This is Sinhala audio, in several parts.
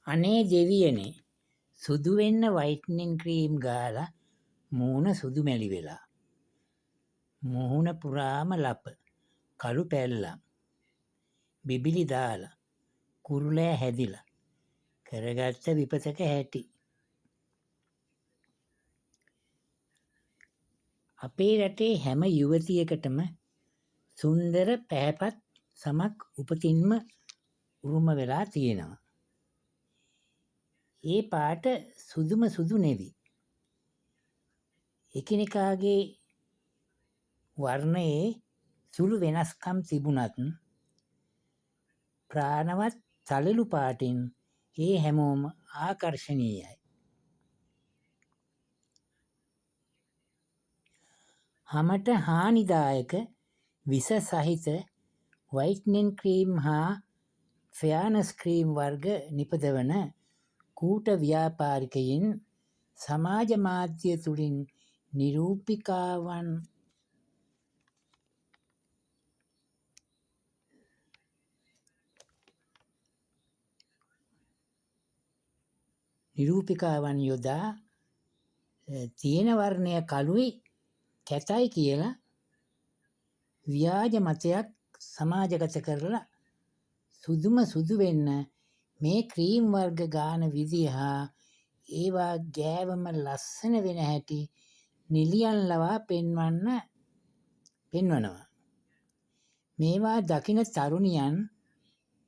අනේ දෙවියනේ සුදු වෙන්න වයිට්නින් ක්‍රීම් ගාලා මූණ සුදු මැලි වෙලා. මුහුණ පුරාම ලප කළු පැල්ලම් බිබිලි දාලා කුරුලෑ හැදිලා කරගත්ත විපතක හැටි. අපේ රටේ හැම යුවතියකටම සුන්දර පැහැපත් සමක් උපතින්ම උරුම වෙලා තියෙනවා. ඒ පාට සුදුම සුදු නෙවි. එකිනෙකාගේ වර්ණයේ සුළු වෙනස්කම් තිබුණත් ප්‍රාණවත් තලලු පාටින් ඒ හැමෝම ආකර්ශනීයයි. හමට හානිදායක විස සහිත වයිට්නින් ක්‍රීම් හා ෆෙයානස් ක්‍රීම් වර්ග නිපදවන කූට ව්‍යාපාරිකයින් සමාජ මාධ්‍ය තුළින් නිරූපිකාවන් යොදා තියෙන වර්ණය කළුයි කැතයි කියලා ව්‍යාජ මතයක් සමාජගත කරලා සුදුම සුදු වෙන්න මේ ක්‍රීම් වර්ග ගාන විදිහ හා ඒවා ගෑවම ලස්සන වෙන හැටි නිලියන් ලවා පෙන්වනවා. මේවා දකින තරුණියන්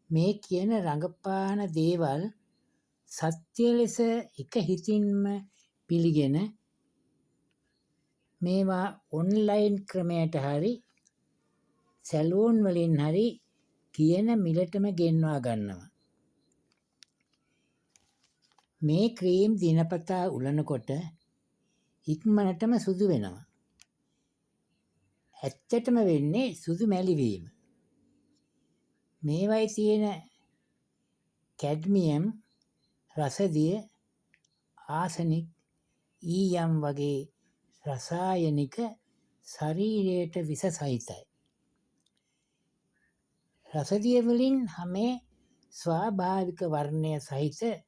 මේ කියන රඟපාන දේවල් සත්‍ය ලෙස එක හිතින්ම පිළිගෙන මේවා ඔන්ලයින් ක්‍රමයට හරි සැලූන් වලින් හරි කියන මිලටම ගෙන්වා ගන්නවා. මේ ක්‍රීම් දිනපතා උලනකොට ඉක්මනටම සුදු වෙනවා. ඇත්තටම වෙන්නේ සුදු මැලිවීම. මේවයි තියෙන කැඩ්මියම්, රසදිය, ආසනික්, ඊයම් වගේ රසායනික ශරීරයට විස සහිතයි. රසදිය වලින් හැමේ ස්වාභාවික වර්ණය සහිත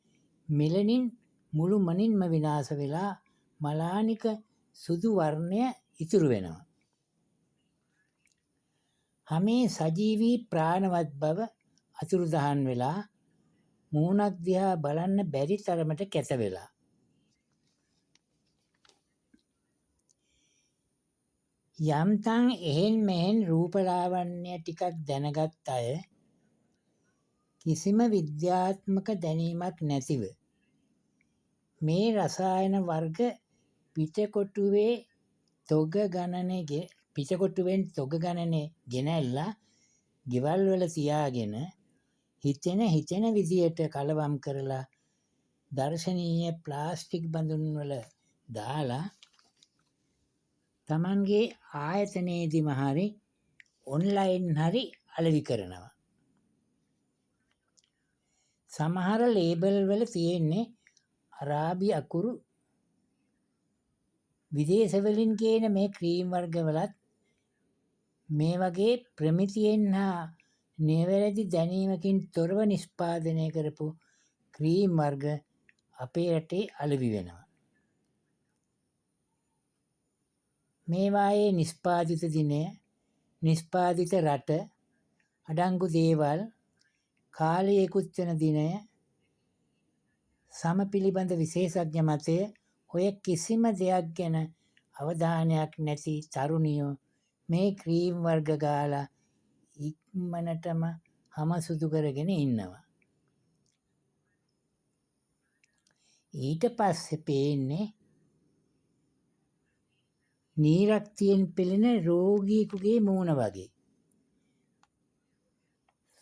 මෙලනින් මුළුමනින්ම විනාශ වෙලා මලානික සුදු වර්ණය ඉතුරු වෙනවා. හැමේ සජීවී ප්‍රාණවත් බව අතුරුදහන් වෙලා මූණක් දිහා බලන්න බැරි තරමට කැත වෙලා. යම්තන් එහෙන් මෙහෙන් රූපලාවන්‍ය ටිකක් දැනගත් අය කිසිම විද්‍යාත්මක දැනීමක් නැතිව මේ රසායන වර්ග පිටකොටුවෙන් තොග ගණනේ ගෙනැල්ලා ගෙවල් වල තියාගෙන හිතෙන විදියට කලවම් කරලා දර්ශනීය ප්ලාස්ටික් බඳුන් වල දාලා තමන්ගේ ආයතනයේදීම හරි ඔන්ලයින් හරි අලෙවි කරනවා. සමහර ලේබල් වල තියෙන්නේ අරාබි අකුරු. විදේශ වලින් ගේන මේ ක්‍රීම් වර්ග වලත් මේ වගේ ප්‍රමිතියෙන් හා නිවැරදි දැනීමකින් තොරව නිෂ්පාදනය කරපු ක්‍රීම් වර්ග අපේ රටේ අලෙවි වෙනවා. මේවායේ නිෂ්පාදිත දිනය, නිෂ්පාදිත රට, අඩංගු දේවල්, කාලයකුත් වෙන දිනය, සම පිළිබඳ විශේෂඥ මතය ඔය කිසිම දෙයක් ගැන අවධානයක් නැති තරුණියෝ මේ ක්‍රීම් වර්ග ගාලා ඉක්මනටම හම සුදු කරගෙන ඉන්නවා. ඊට පස්සේ පේන්නේ නීරක්තියෙන් පෙළෙන රෝගියෙකුගේ මූණ වගේ.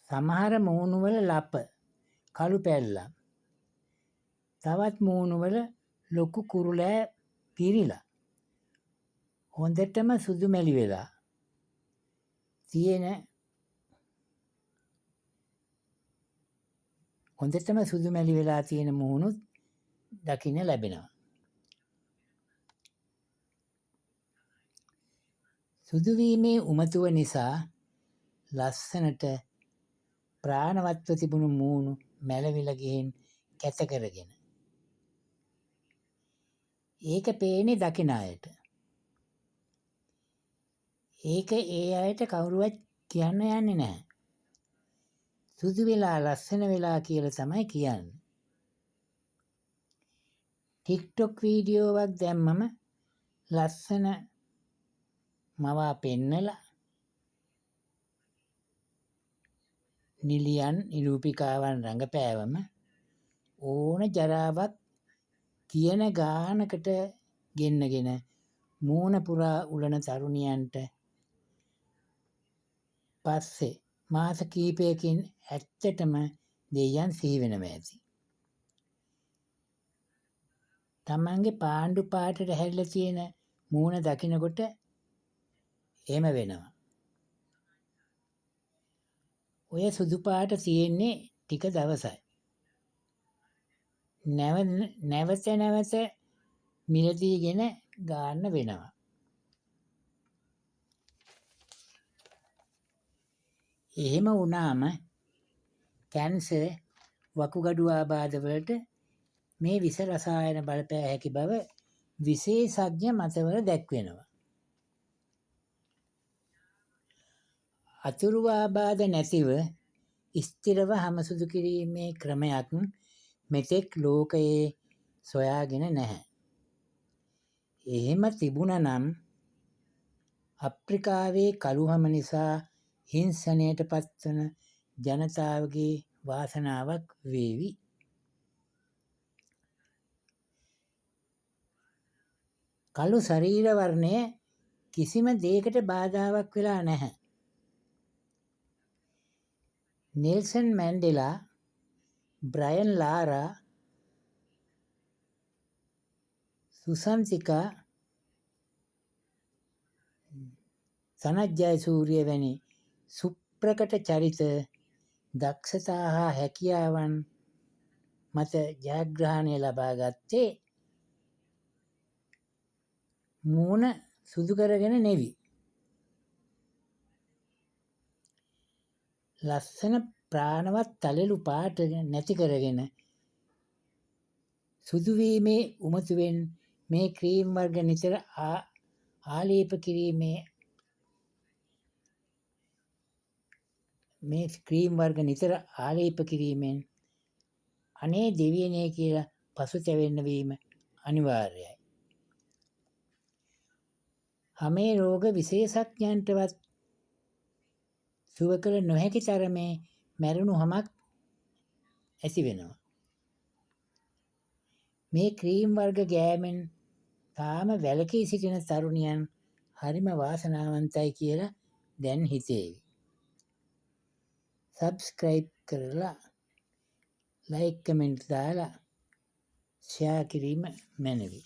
සමහර මූණුවල ලප කළු පැල්ලම්. තවත් මූණුවල ලොකු කුරුලෑ පිරිලා. හොඳටම සුදු මැලි වෙලා තියෙන මූණුත් දකින්න ලැබෙනවා. සුදුවීමේ උමතුව නිසා ලස්සනට ප්‍රාණවත්ව තිබුණු මූණු මැලවිලා ගිහින් කැත කරගෙන. ඒක පේන්නේ දකින අයට. ඒක ඒ අයට කවුරුවත් කියන්න යන්නේ නැහැ. සුදු වෙලා ලස්සන වෙලා කියලා තමයි කියන්නේ. ටික්ටොක් වීඩියෝවක් දැම්මම ලස්සන මවා පෙන්නලා නිලියන් නිරූපිකාවන් රඟපෑවම ඕන ජරාවක් කියන ගානකට ගෙන්නගෙන මූණ පුරා උලන තරුණියන්ට පස්සේ මාස කීපයකින් ඇත්තටම දෙයයන් සිහි වෙනවා ඇති. තමන්ගේ පාණ්ඩු පාටට හැරිලා තියෙන මූණ දකිනකොට එහෙම වෙනවා. ඔය සුදු පාට තියෙන්නේ ටික දවසයි. නැවත මිලදීගෙන ගන්න වෙනවා. එහෙම වුණාම කැන්සර් වකුගඩු ආබාධවලට මේ විස රසායන බලපෑ හැකි බව විශේෂඥ මතවල දැක්වෙනවා. අතුරු ආබාධ නැතිව ස්ථිරව හමසුදු කිරීමේ ක්‍රමයක් මෙතෙක් ලෝකයේ සොයාගෙන නැහැ. එහෙම තිබුණා නම් අප්‍රිකාවේ කළුහම නිසා හිංසනයට පත්වන ජනතාවගේ වාසනාවක් වේවි. කළු ශරීර වර්ණය කිසිම දෙයකට බාධාවක් වෙලා නැහැ. Nelson Mandela, Brian Lara, Susanthika, Sanath Jayasuriya වැනි සුප්‍රකට චරිත දක්ෂතා හා හැකියාවන් මත ජයග්‍රහණය ලබා ගත්තේ මූණ සුදු කරගෙන නෙවි. ලස්සන ප්‍රාණවත් තලෙළු පාට නැති කරගෙන සුදුවීමේ උමතුවෙන් මේ ක්‍රීම් වර්ග නිතර ආලේප කිරීමෙන් අනේ දෙවියනේ කියලා පසුතැවෙන්න වීම අනිවාර්යයි. හමේ රෝග විශේෂඥයන්ටවත් සුව කළ නොහැකි තරමේ මැරුණු හමක් ඇති වෙනවා. මේ ක්‍රීම් වර්ග ගෑමෙන් තාම වැළකී සිටින තරුණියන් හරිම වාසනාවන්තයි කියලා දැන් හිතේවි. සබ්ස්ක්‍රයිබ් කරලා ලයික් කමෙන්ට් දාලා ෂෙයා කිරීම මැනවි.